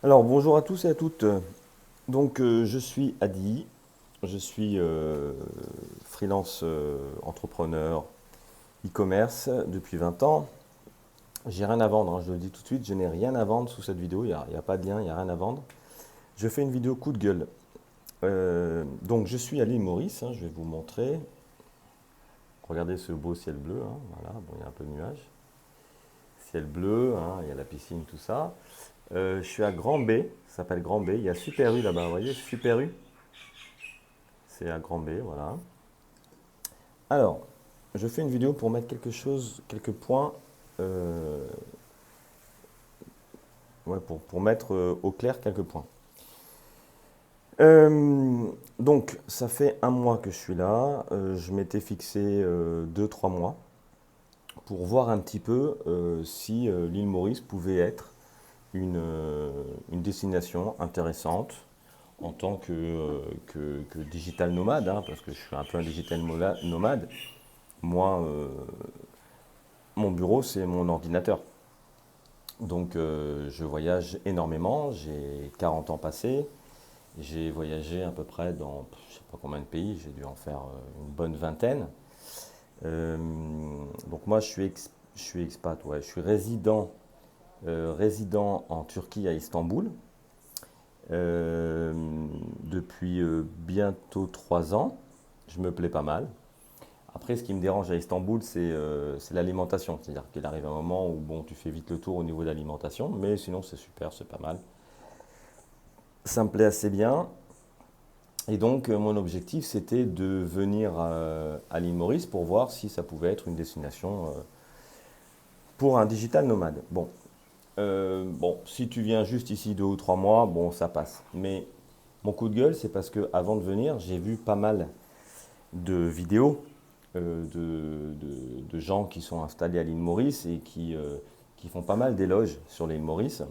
Alors bonjour à tous et à toutes. Je suis Adi, je suis freelance entrepreneur e-commerce depuis 20 ans. J'ai rien à vendre, hein, je le dis tout de suite, je n'ai rien à vendre sous cette vidéo, il y a pas de lien, il n'y a rien à vendre. Je fais une vidéo coup de gueule. Donc je suis à l'île Maurice, hein, je vais vous montrer. Regardez ce beau ciel bleu, hein, voilà, bon, il y a un peu de nuages. Ciel bleu, hein, il y a la piscine, tout ça. Je suis à Grand B, ça s'appelle Grand B. Il y a Super U là-bas, vous voyez, Super U, c'est à Grand B, voilà. Alors, je fais une vidéo pour mettre quelque chose, quelques points, euh, ouais, pour mettre au clair quelques points. Euh, ça fait un mois que je suis là. Je m'étais fixé 2-3 mois pour voir un petit peu si l'île Maurice pouvait être une destination intéressante en tant que digital nomade, hein, parce que je suis un peu un digital nomade. Moi, mon bureau, c'est mon ordinateur. Je voyage énormément. J'ai 40 ans passés. J'ai voyagé à peu près dans je ne sais pas combien de pays. J'ai dû en faire une bonne vingtaine. Euh, moi, je suis expat. Ouais. Je suis résident en Turquie à Istanbul euh, depuis bientôt 3 ans. Je me plais pas mal. Après, ce qui me dérange à Istanbul, c'est l'alimentation. C'est-à-dire qu'il arrive un moment où bon, tu fais vite le tour au niveau de l'alimentation, mais sinon c'est super, c'est pas mal. Ça me plaît assez bien. Et donc, mon objectif, c'était de venir à l'île Maurice pour voir si ça pouvait être une destination pour un digital nomade. Bon, si tu viens juste ici 2 ou 3 mois, bon, ça passe. Mais mon coup de gueule, c'est parce que avant de venir, j'ai vu pas mal de vidéos de gens qui sont installés à l'île Maurice et qui font pas mal d'éloges sur l'île Maurice.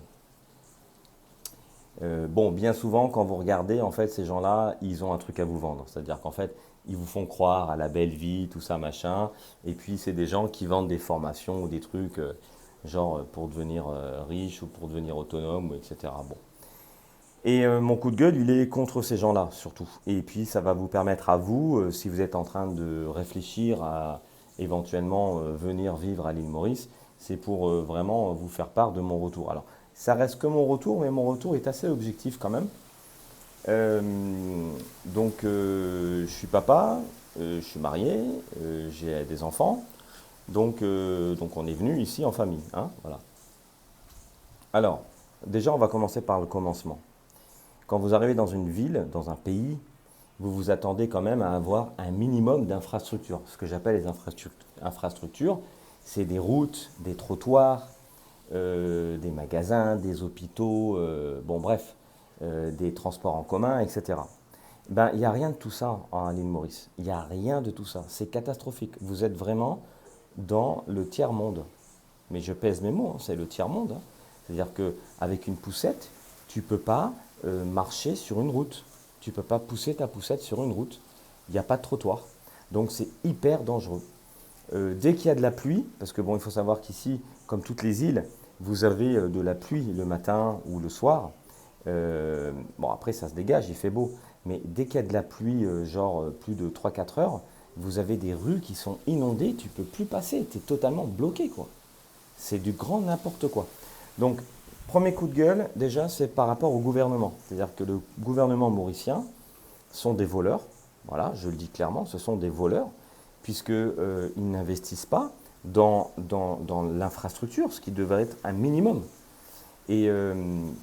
Bon, bien souvent, quand vous regardez, en fait, ces gens-là, ils ont un truc à vous vendre. C'est-à-dire qu'en fait, ils vous font croire à la belle vie, tout ça, machin. Et puis, c'est des gens qui vendent des formations ou des trucs, genre pour devenir riche ou pour devenir autonome, ou etc. Bon. Et mon coup de gueule, il est contre ces gens-là, surtout. Et puis, ça va vous permettre à vous, si vous êtes en train de réfléchir à éventuellement venir vivre à l'île Maurice, c'est pour vraiment vous faire part de mon retour. Alors, ça reste que mon retour, mais mon retour est assez objectif quand même. Euh, je suis papa, je suis marié, j'ai des enfants, donc on est venu ici en famille, hein, voilà. Alors, déjà, on va commencer par le commencement. Quand vous arrivez dans une ville, dans un pays, vous vous attendez quand même à avoir un minimum d'infrastructures. Ce que j'appelle les infrastructures, c'est des routes, des trottoirs, des magasins, des hôpitaux, bon bref, des transports en commun, etc. Ben, il n'y a rien de tout ça en l'île Maurice. Il n'y a rien de tout ça. C'est catastrophique. Vous êtes vraiment dans le tiers-monde. Mais je pèse mes mots, hein, c'est le tiers-monde, hein. C'est-à-dire qu'avec une poussette, tu ne peux pas marcher sur une route. Tu ne peux pas pousser ta poussette sur une route. Il n'y a pas de trottoir. Donc c'est hyper dangereux. Dès qu'il y a de la pluie, parce que bon, il faut savoir qu'ici, comme toutes les îles, vous avez de la pluie le matin ou le soir. Bon, après, ça se dégage, il fait beau. Mais dès qu'il y a de la pluie, plus de 3 4 heures, vous avez des rues qui sont inondées, tu ne peux plus passer, tu es totalement bloqué, quoi. C'est du grand n'importe quoi. Donc, premier coup de gueule, déjà, c'est par rapport au gouvernement. C'est-à-dire que le gouvernement mauricien sont des voleurs. Voilà, je le dis clairement, ce sont des voleurs, puisqu'ils n'investissent pas dans l'infrastructure, ce qui devrait être un minimum. Et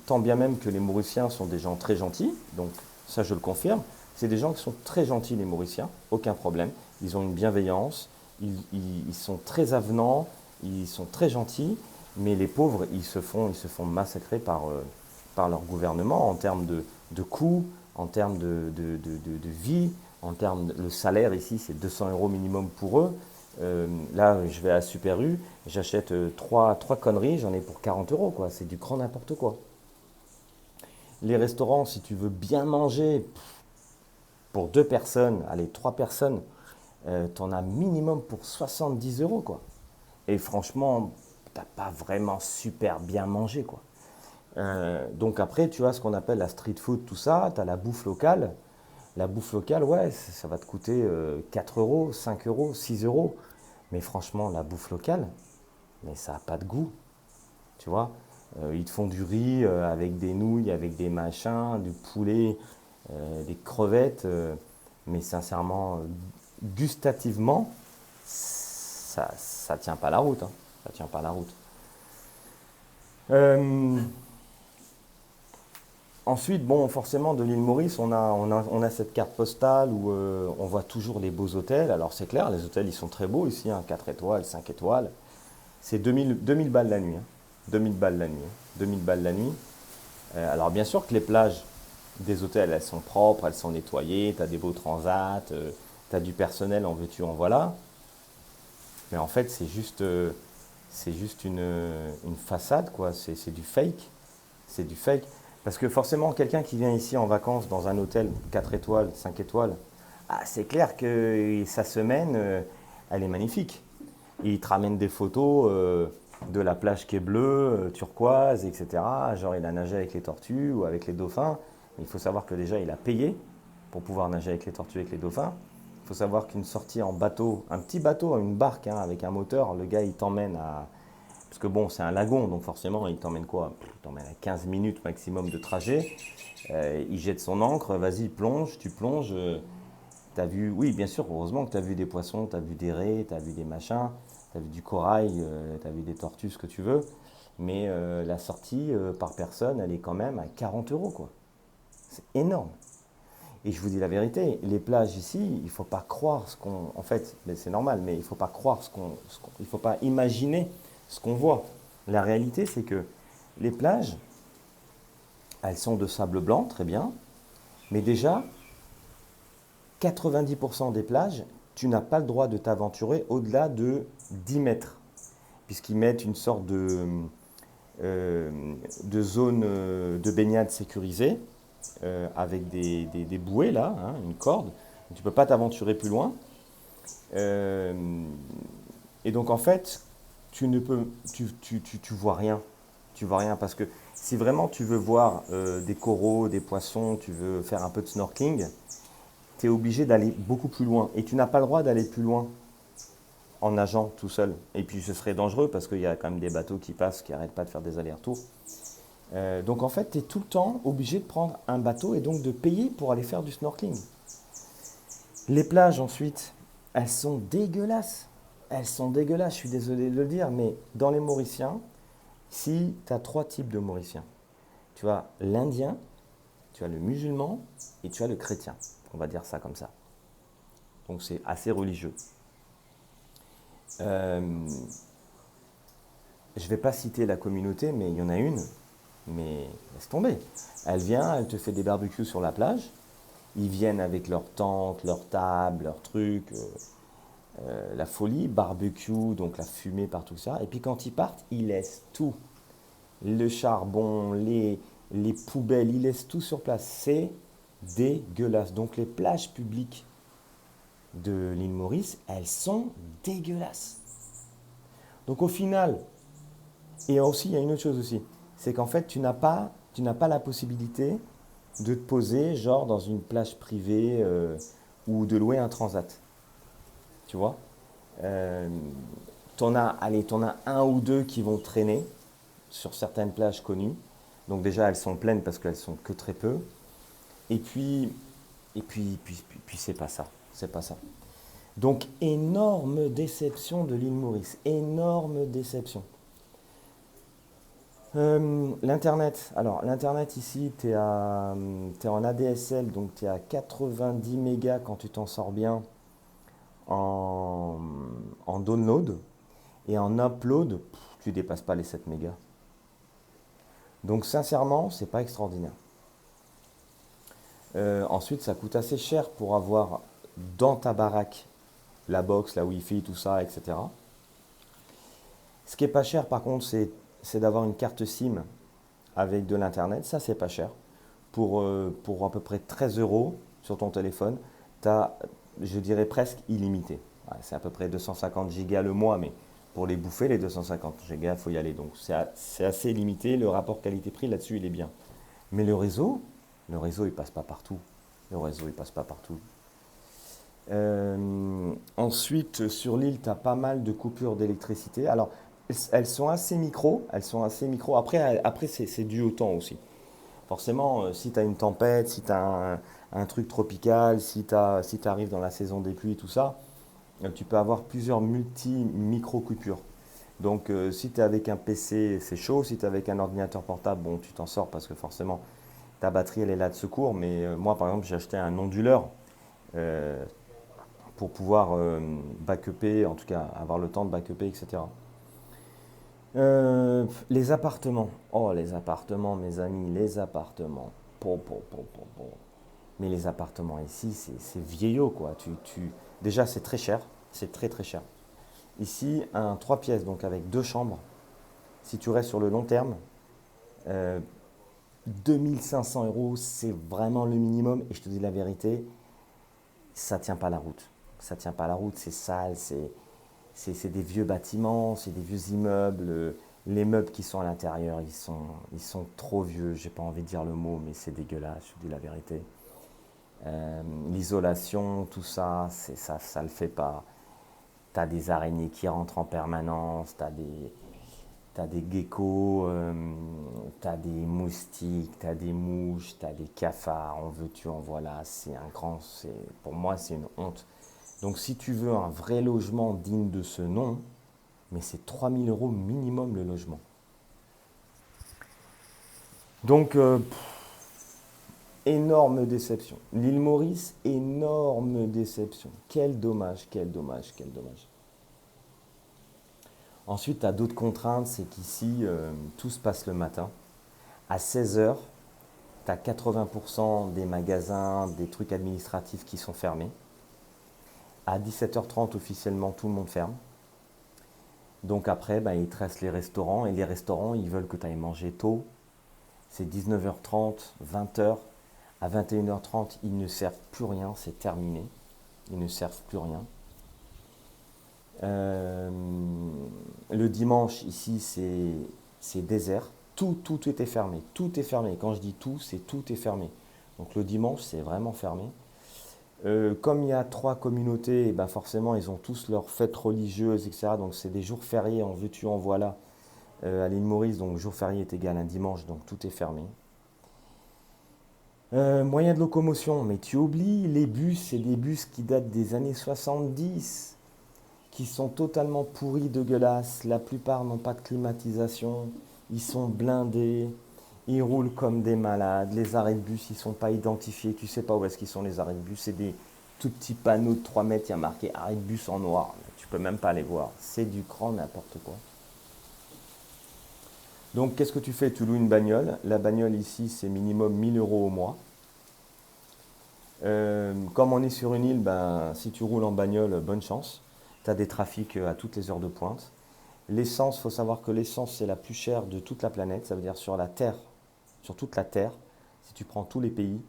tant bien même que les Mauriciens sont des gens très gentils, donc ça je le confirme, c'est des gens qui sont très gentils, les Mauriciens, aucun problème. Ils ont une bienveillance, ils sont très avenants, ils sont très gentils, mais les pauvres, ils se font massacrer par leur gouvernement en termes de coûts, en termes de vie, en termes le salaire ici, c'est 200 euros minimum pour eux. Là, je vais à Super U, j'achète trois conneries, j'en ai pour 40 euros, quoi. C'est du grand n'importe quoi. Les restaurants, si tu veux bien manger, pour 2 personnes, allez, 3 personnes, t'en as minimum pour 70 euros, quoi. Et franchement, t'as pas vraiment super bien mangé, quoi. Donc après, tu as ce qu'on appelle la street food, tout ça, tu as la bouffe locale. La bouffe locale, ouais, ça va te coûter 4 euros, 5 euros, 6 euros. Mais franchement, la bouffe locale, mais ça n'a pas de goût, tu vois. Ils te font du riz avec des nouilles, avec des machins, du poulet, des crevettes. Mais sincèrement, gustativement, ça tient pas la route, hein. Ça tient pas la route. Euh, Ensuite, bon, forcément, de l'île Maurice, on a cette carte postale où on voit toujours les beaux hôtels. Alors, c'est clair, les hôtels, ils sont très beaux ici, hein, 4 étoiles, 5 étoiles. C'est 2000 balles la nuit, hein. 2000 balles la nuit, hein. 2000 balles la nuit. Alors, bien sûr que les plages des hôtels, elles sont propres, elles sont nettoyées, tu as des beaux transats, tu as du personnel en veux-tu, en voilà. Mais en fait, c'est juste une façade, quoi. C'est du fake. C'est du fake. Parce que forcément, quelqu'un qui vient ici en vacances dans un hôtel 4 étoiles, 5 étoiles, ah, c'est clair que sa semaine, elle est magnifique. Il te ramène des photos de la plage qui est bleue, turquoise, etc. Genre, il a nagé avec les tortues ou avec les dauphins. Mais il faut savoir que déjà, il a payé pour pouvoir nager avec les tortues et avec les dauphins. Il faut savoir qu'une sortie en bateau, un petit bateau, une barque hein, avec un moteur, le gars, il t'emmène à, parce que bon, c'est un lagon, donc forcément, il t'emmène quoi? Il t'emmène à 15 minutes maximum de trajet. Il jette son ancre, vas-y, plonge, tu plonges. T'as vu, oui, bien sûr, heureusement que tu as vu des poissons, tu as vu des raies, tu as vu des machins, tu as vu du corail, tu as vu des tortues, ce que tu veux. Mais la sortie par personne, elle est quand même à 40 euros, quoi. C'est énorme. Et je vous dis la vérité, les plages ici, il ne faut pas croire ce qu'on. En fait, mais c'est normal, mais il ne faut pas croire il ne faut pas imaginer ce qu'on voit. La réalité, c'est que les plages, elles sont de sable blanc, très bien, mais déjà, 90% des plages, tu n'as pas le droit de t'aventurer au-delà de 10 mètres, puisqu'ils mettent une sorte euh, de zone de baignade sécurisée avec des bouées là, hein, une corde. Tu ne peux pas t'aventurer plus loin. Euh, et donc en fait, tu ne peux, tu vois rien. Tu vois rien parce que si vraiment tu veux voir des coraux, des poissons, tu veux faire un peu de snorkeling, tu es obligé d'aller beaucoup plus loin. Et tu n'as pas le droit d'aller plus loin en nageant tout seul. Et puis ce serait dangereux parce qu'il y a quand même des bateaux qui passent, qui n'arrêtent pas de faire des allers-retours. Donc en fait, tu es tout le temps obligé de prendre un bateau et donc de payer pour aller faire du snorkeling. Les plages ensuite, elles sont dégueulasses. Elles sont dégueulasses, je suis désolé de le dire, mais dans les Mauriciens, si tu as trois types de Mauriciens, tu as l'Indien, tu as le musulman et tu as le chrétien. On va dire ça comme ça. Donc c'est assez religieux. Euh, je ne vais pas citer la communauté, mais il y en a une, mais laisse tomber. Elle vient, elle te fait des barbecues sur la plage. Ils viennent avec leurs tentes, leurs tables, leurs trucs, la folie, barbecue, donc la fumée par tout ça. Et puis quand ils partent, ils laissent tout. Le charbon, les poubelles, ils laissent tout sur place. C'est dégueulasse. Donc les plages publiques de l'île Maurice, elles sont dégueulasses. Donc au final, et aussi il y a une autre chose aussi, c'est qu'en fait tu n'as pas la possibilité de te poser genre dans une plage privée ou de louer un transat. Tu vois? Euh, t'en as un ou deux qui vont traîner sur certaines plages connues. Donc déjà elles sont pleines parce qu'elles sont que très peu. Et puis, et puis c'est pas ça. C'est pas ça. Donc énorme déception de l'île Maurice. Énorme déception. L'Internet. Alors, l'Internet ici, t'es en ADSL, donc tu es à 90 mégas quand tu t'en sors bien en, en download. Et en upload, tu dépasses pas les 7 mégas. Donc, sincèrement, c'est pas extraordinaire. Ensuite, ça coûte assez cher pour avoir dans ta baraque la box, la Wi-Fi, tout ça, etc. Ce qui est pas cher, par contre, c'est d'avoir une carte SIM avec de l'Internet. Ça, c'est pas cher. Pour à peu près 13 euros sur ton téléphone, tu as, je dirais, presque illimité. Ouais, c'est à peu près 250 gigas le mois, mais pour les bouffer, les 250. J'ai dit, il faut y aller. Donc c'est assez limité. Le rapport qualité-prix là-dessus, il est bien. Mais le réseau, il passe pas partout. Le réseau, il passe pas partout. Ensuite, sur l'île, tu as pas mal de coupures d'électricité. Alors, elles sont assez micro. Elles sont assez micro. Après c'est dû au temps aussi. Forcément, si tu as une tempête, si tu as un truc tropical, si tu arrives dans la saison des pluies, tout ça, tu peux avoir plusieurs micro-coupures. Donc, si tu es avec un PC, c'est chaud. Si tu es avec un ordinateur portable, bon, tu t'en sors parce que forcément, ta batterie, elle est là de secours. Mais moi, par exemple, j'ai acheté un onduleur euh, pour pouvoir backuper, en tout cas, avoir le temps de backuper, etc. Les appartements. Oh, les appartements, mes amis, les appartements. Po. Mais les appartements ici, c'est vieillot, quoi. Déjà, c'est très cher. C'est très, très cher. Ici, un 3 pièces, donc avec 2 chambres, si tu restes sur le long terme, euh, 2 500 euros, c'est vraiment le minimum. Et je te dis la vérité, ça tient pas la route. Ça tient pas la route, c'est sale, c'est des vieux bâtiments, c'est des vieux immeubles. Les meubles qui sont à l'intérieur, ils sont trop vieux. J'ai pas envie de dire le mot, mais c'est dégueulasse, je te dis la vérité. L'isolation, tout ça, ça le fait pas. T'as des araignées qui rentrent en permanence, t'as des geckos, t'as des moustiques, t'as des mouches, t'as des cafards, en veux-tu, en voilà. Pour moi, c'est une honte. Donc si tu veux un vrai logement digne de ce nom, mais c'est 3 000 € minimum le logement. Donc, énorme déception. L'île Maurice, énorme déception. Quel dommage, quel dommage, quel dommage. Ensuite, tu as d'autres contraintes, c'est qu'ici, tout se passe le matin. À 16 heures, tu as 80% des magasins, des trucs administratifs qui sont fermés. À 17h30, officiellement, tout le monde ferme. Donc après, bah, il te reste les restaurants. Et les restaurants, ils veulent que tu ailles manger tôt. C'est 19h30, 20h. À 21h30, ils ne servent plus rien, c'est terminé. Ils ne servent plus rien. Euh, le dimanche, ici, c'est désert. Tout était fermé. Tout est fermé. Quand je dis tout, c'est tout est fermé. Donc le dimanche, c'est vraiment fermé. Comme il y a 3 communautés, et ben forcément, ils ont tous leurs fêtes religieuses, etc. Donc c'est des jours fériés, en veux-tu, en voilà, à l'île Maurice. Donc jour férié est égal à un dimanche, donc tout est fermé. Moyen de locomotion, mais tu oublies les bus, c'est des bus qui datent des années 70, qui sont totalement pourris, dégueulasses. La plupart n'ont pas de climatisation, ils sont blindés, ils roulent comme des malades. Les arrêts de bus, ils ne sont pas identifiés, tu sais pas où est-ce qu'ils sont les arrêts de bus. C'est des tout petits panneaux de 3 mètres, il y a marqué arrêt de bus en noir. Tu peux même pas les voir, c'est du grand n'importe quoi. Donc qu'est-ce que tu fais? Tu loues une bagnole. La bagnole ici, c'est minimum 1 000 € au mois. Comme on est sur une île, ben, si tu roules en bagnole, bonne chance. Tu as des trafics à toutes les heures de pointe. L'essence, il faut savoir que l'essence, c'est la plus chère de toute la planète. Ça veut dire sur la Terre, sur toute la Terre, si tu prends tous les pays,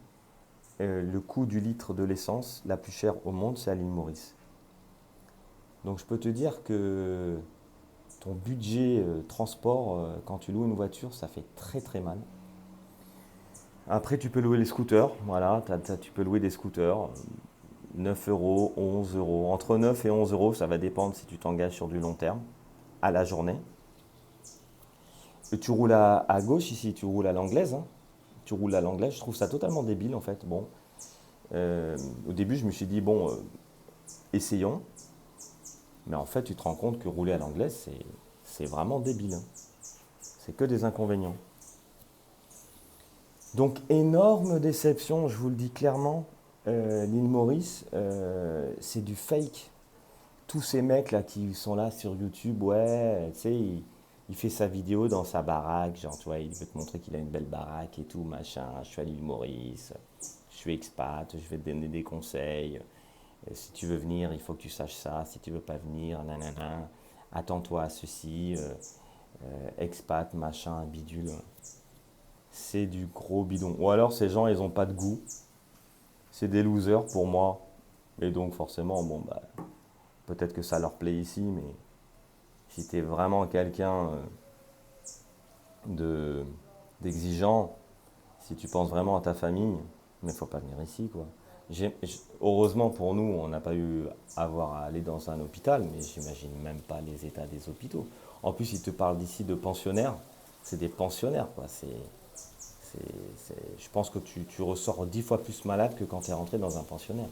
le coût du litre de l'essence, la plus chère au monde, c'est à l'île Maurice. Donc je peux te dire que ton budget transport, quand tu loues une voiture, ça fait très très mal. Après, tu peux louer les scooters. Voilà, tu peux louer des scooters. 9 €, 11 €. Entre 9 et 11 €, ça va dépendre si tu t'engages sur du long terme, à la journée. Et tu roules à gauche ici, tu roules à l'anglaise, hein. Tu roules à l'anglaise, je trouve ça totalement débile en fait. Bon, au début, je me suis dit, bon, essayons. Mais en fait, tu te rends compte que rouler à l'anglaise, c'est vraiment débile, hein. C'est que des inconvénients. Donc, énorme déception, je vous le dis clairement. L'île Maurice, c'est du fake. Tous ces mecs là qui sont là sur YouTube, ouais, tu sais, il fait sa vidéo dans sa baraque, genre, tu vois, il veut te montrer qu'il a une belle baraque et tout, machin. Je suis à l'île Maurice, je suis expat, je vais te donner des conseils. Si tu veux venir, il faut que tu saches ça. Si tu veux pas venir, nanana, attends-toi à ceci, expat, machin, bidule. C'est du gros bidon. Ou alors ces gens, ils ont pas de goût. C'est des losers pour moi. Et donc forcément, bon, bah, peut-être que ça leur plaît ici, mais Si tu es vraiment quelqu'un de, d'exigeant, si tu penses vraiment à ta famille, mais il faut pas venir ici, quoi. Heureusement pour nous, on n'a pas eu à avoir à aller dans un hôpital, mais j'imagine même pas les états des hôpitaux. En plus, ils te parlent d'ici de pensionnaires. C'est des pensionnaires, quoi. Je pense que tu ressors 10 fois plus malade que quand tu es rentré dans un pensionnaire.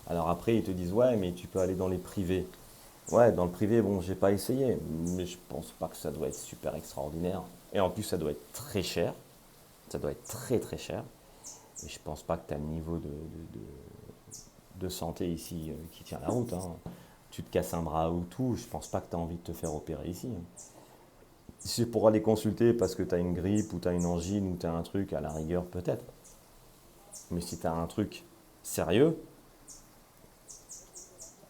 Alors après, ils te disent, ouais, mais tu peux aller dans les privés. Ouais, dans le privé, bon, j'ai pas essayé, mais je pense pas que ça doit être super extraordinaire. Et en plus, ça doit être très cher. Ça doit être très très cher. Et je pense pas que tu as le niveau de santé ici qui tient la route, hein. Tu te casses un bras ou tout, je pense pas que tu as envie de te faire opérer ici, hein. Si c'est pour aller consulter parce que tu as une grippe ou tu as une angine ou tu as un truc, à la rigueur, peut-être. Mais si tu as un truc sérieux,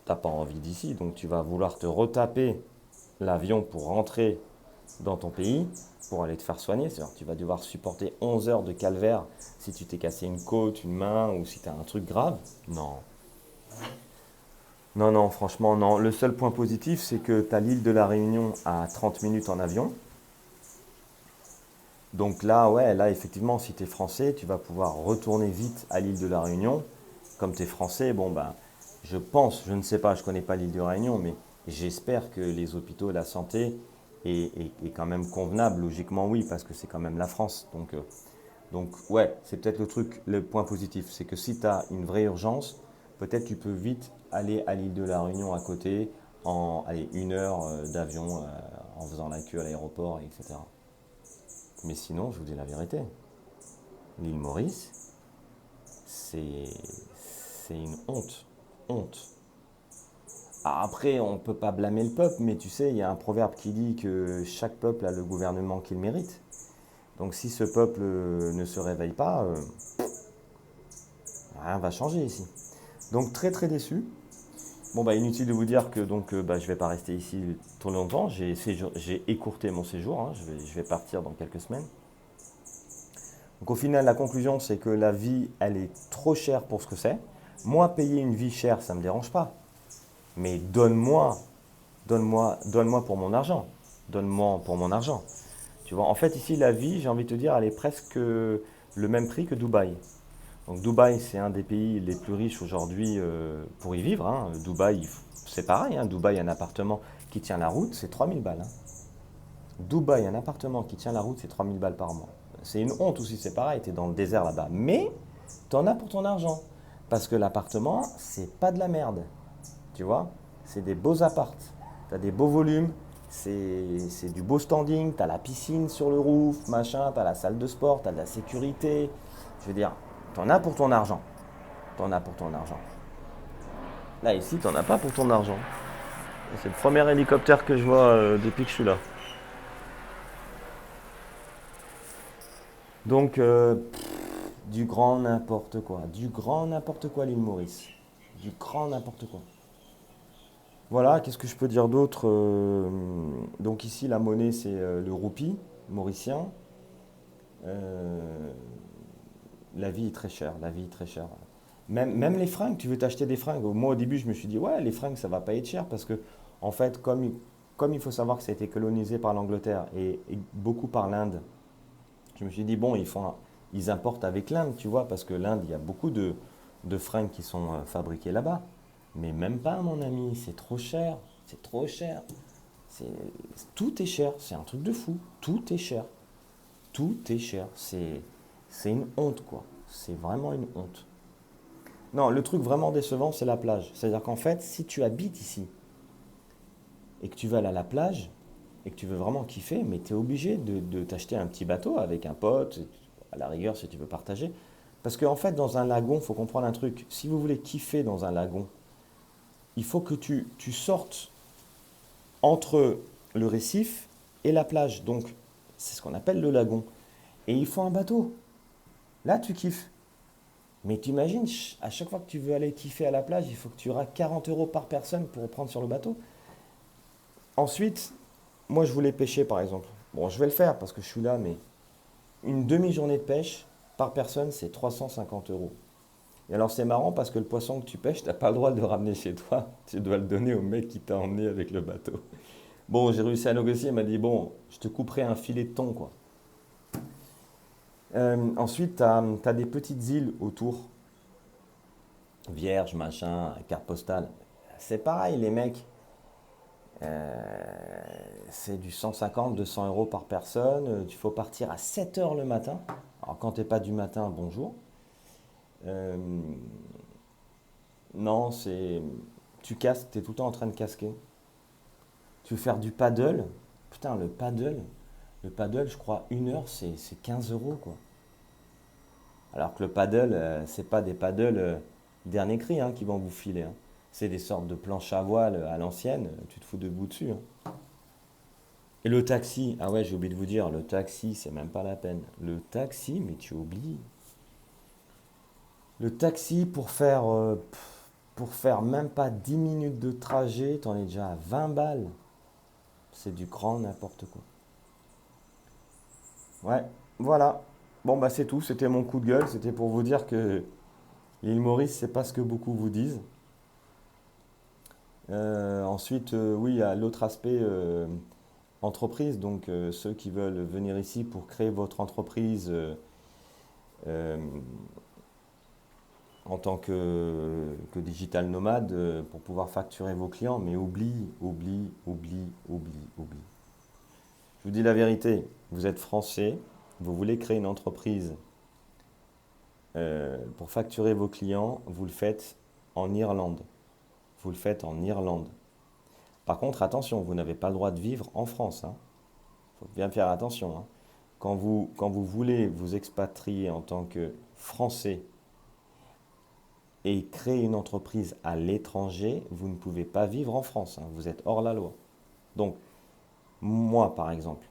t'as pas envie d'ici, donc tu vas vouloir te retaper l'avion pour rentrer dans ton pays pour aller te faire soigner. C'est-à-dire que tu vas devoir supporter 11 heures de calvaire si tu t'es cassé une côte, une main ou si tu as un truc grave. Non. Non, non, franchement, non. Le seul point positif, c'est que tu as l'île de la Réunion à 30 minutes en avion. Donc là, ouais, là, effectivement, si tu es français, tu vas pouvoir retourner vite à l'île de la Réunion. Comme tu es français, bon, ben, je pense, je ne sais pas, je ne connais pas l'île de la Réunion, mais j'espère que les hôpitaux et la santé est quand même convenable. Logiquement, oui, parce que c'est quand même la France. Donc ouais, c'est peut-être le truc, le point positif. C'est que si tu as une vraie urgence, peut-être tu peux vite aller à l'île de la Réunion à côté, en allez, 1 heure d'avion en faisant la queue à l'aéroport, etc. Mais sinon, je vous dis la vérité, l'île Maurice, c'est c'est une honte. Honte. Ah, après, on ne peut pas blâmer le peuple, mais tu sais, il y a un proverbe qui dit que chaque peuple a le gouvernement qu'il mérite. Donc si ce peuple ne se réveille pas, rien va changer ici. Donc très très déçu. Bon bah inutile de vous dire que donc bah, je vais pas rester ici trop longtemps. J'ai écourté mon séjour, hein. Je vais partir dans quelques semaines. Donc au final, la conclusion, c'est que la vie, elle est trop chère pour ce que c'est. Moi, payer une vie chère, ça ne me dérange pas. Mais donne-moi pour mon argent. Donne-moi pour mon argent. Tu vois, en fait, ici, la vie, j'ai envie de te dire, elle est presque le même prix que Dubaï. Donc Dubaï, c'est un des pays les plus riches aujourd'hui pour y vivre, hein. Dubaï, c'est pareil, hein. Dubaï, un appartement qui tient la route, c'est 3 000 balles, hein. Dubaï, un appartement qui tient la route, c'est 3 000 balles par mois. C'est une honte aussi, c'est pareil, tu es dans le désert là-bas. Mais tu en as pour ton argent. Parce que l'appartement, c'est pas de la merde. Tu vois, c'est des beaux apparts. Tu as des beaux volumes, c'est du beau standing, tu as la piscine sur le roof, machin, tu as la salle de sport, tu as de la sécurité. Je veux dire, tu en as pour ton argent. Tu en as pour ton argent. Là, ici, tu n'en as pas pour ton argent. C'est le premier hélicoptère que je vois depuis que je suis là. Donc, du grand n'importe quoi. Du grand n'importe quoi, l'île Maurice. Du grand n'importe quoi. Voilà, qu'est-ce que je peux dire d'autre. Donc ici, la monnaie, c'est le roupie mauricien. Euh, la vie est très chère, la vie est très chère. Même les fringues, tu veux t'acheter des fringues. Moi, au début, je me suis dit, ouais, les fringues, ça va pas être cher parce que, en fait, comme il faut savoir que ça a été colonisé par l'Angleterre et beaucoup par l'Inde, je me suis dit, bon, ils importent avec l'Inde, tu vois, parce que l'Inde, il y a beaucoup de fringues qui sont fabriquées là-bas. Mais même pas, mon ami, c'est trop cher. C'est trop cher. C'est, tout est cher. C'est un truc de fou. Tout est cher. Tout est cher. C'est une honte, quoi. C'est vraiment une honte. Non, le truc vraiment décevant, c'est la plage. C'est-à-dire qu'en fait, si tu habites ici et que tu veux aller à la plage et que tu veux vraiment kiffer, mais tu es obligé de t'acheter un petit bateau avec un pote, à la rigueur si tu veux partager. Parce qu'en fait, dans un lagon, il faut comprendre un truc. Si vous voulez kiffer dans un lagon, il faut que tu sortes entre le récif et la plage. Donc, c'est ce qu'on appelle le lagon. Et il faut un bateau. Là, tu kiffes. Mais tu imagines, à chaque fois que tu veux aller kiffer à la plage, il faut que tu auras 40 euros par personne pour prendre sur le bateau. Ensuite, moi, je voulais pêcher, par exemple. Bon, je vais le faire parce que je suis là, mais une demi-journée de pêche par personne, c'est 350 euros. Et alors, c'est marrant parce que le poisson que tu pêches, tu n'as pas le droit de le ramener chez toi. Tu dois le donner au mec qui t'a emmené avec le bateau. Bon, j'ai réussi à négocier, il m'a dit, bon, je te couperai un filet de thon, quoi. Ensuite, tu as des petites îles autour, vierges, machin, carte postale. C'est pareil, les mecs, c'est du 150, 200 euros par personne. Il faut partir à 7 heures le matin. Alors, quand t'es pas du matin, bonjour. Euh, non, c'est. Tu casques, tu es tout le temps en train de casquer. Tu veux faire du paddle. Putain, le paddle, je crois, 1 heure, c'est 15 euros, quoi. Alors que le paddle, c'est pas des paddles dernier cri hein, qui vont vous filer, hein. C'est des sortes de planches à voile à l'ancienne, tu te fous debout dessus, hein. Et le taxi, ah ouais, j'ai oublié de vous dire, le taxi, c'est même pas la peine. Le taxi, mais tu oublies. Le taxi, pour faire même pas 10 minutes de trajet, t'en es déjà à 20 balles. C'est du grand n'importe quoi. Ouais, voilà. Bon, bah c'est tout, c'était mon coup de gueule. C'était pour vous dire que l'île Maurice, c'est pas ce que beaucoup vous disent. Ensuite, oui, il y a l'autre aspect entreprise. Donc, ceux qui veulent venir ici pour créer votre entreprise euh, en tant que digital nomade pour pouvoir facturer vos clients. Mais oublie, oublie, oublie, oublie, oublie. Je vous dis la vérité, vous êtes français, vous voulez créer une entreprise pour facturer vos clients, vous le faites en Irlande. Vous le faites en Irlande. Par contre, attention, vous n'avez pas le droit de vivre en France, hein. Faut bien faire attention, hein. Quand vous voulez vous expatrier en tant que Français et créer une entreprise à l'étranger, vous ne pouvez pas vivre en France, hein. Vous êtes hors la loi. Donc, moi, par exemple,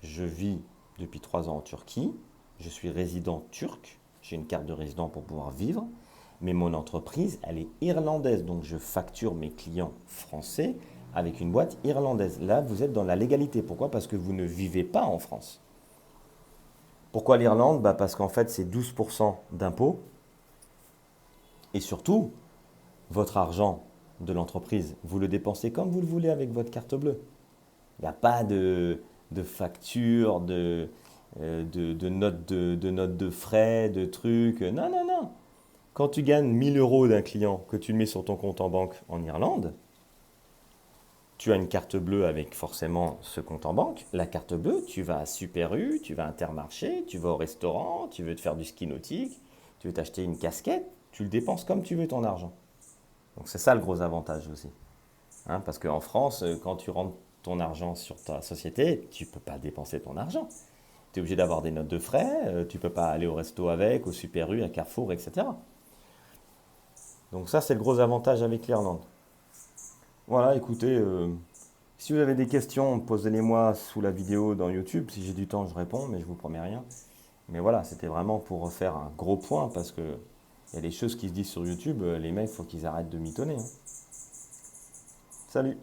je vis depuis 3 ans en Turquie, je suis résident turc, j'ai une carte de résident pour pouvoir vivre, mais mon entreprise, elle est irlandaise, donc je facture mes clients français avec une boîte irlandaise. Là, vous êtes dans la légalité. Pourquoi? Parce que vous ne vivez pas en France. Pourquoi l'Irlande? Bah parce qu'en fait, c'est 12% d'impôts. Et surtout, votre argent de l'entreprise, vous le dépensez comme vous le voulez avec votre carte bleue. Il n'y a pas de facture, de notes de frais, de trucs. Non, non, non. Quand tu gagnes 1000 euros d'un client, que tu le mets sur ton compte en banque en Irlande, tu as une carte bleue avec forcément ce compte en banque. La carte bleue, tu vas à Super U, tu vas à Intermarché, tu vas au restaurant, tu veux te faire du ski nautique, tu veux t'acheter une casquette, tu le dépenses comme tu veux ton argent. Donc c'est ça le gros avantage aussi, hein, parce qu'en France, quand tu rentres ton argent sur ta société, tu ne peux pas dépenser ton argent. Tu es obligé d'avoir des notes de frais, tu ne peux pas aller au resto avec, au Super U, à Carrefour, etc. Donc ça, c'est le gros avantage avec l'Irlande. Voilà, écoutez, si vous avez des questions, posez-les-moi sous la vidéo dans YouTube. Si j'ai du temps, je réponds, mais je vous promets rien. Mais voilà, c'était vraiment pour refaire un gros point parce que il y a des choses qui se disent sur YouTube, les mecs, il faut qu'ils arrêtent de mitonner, hein. Salut!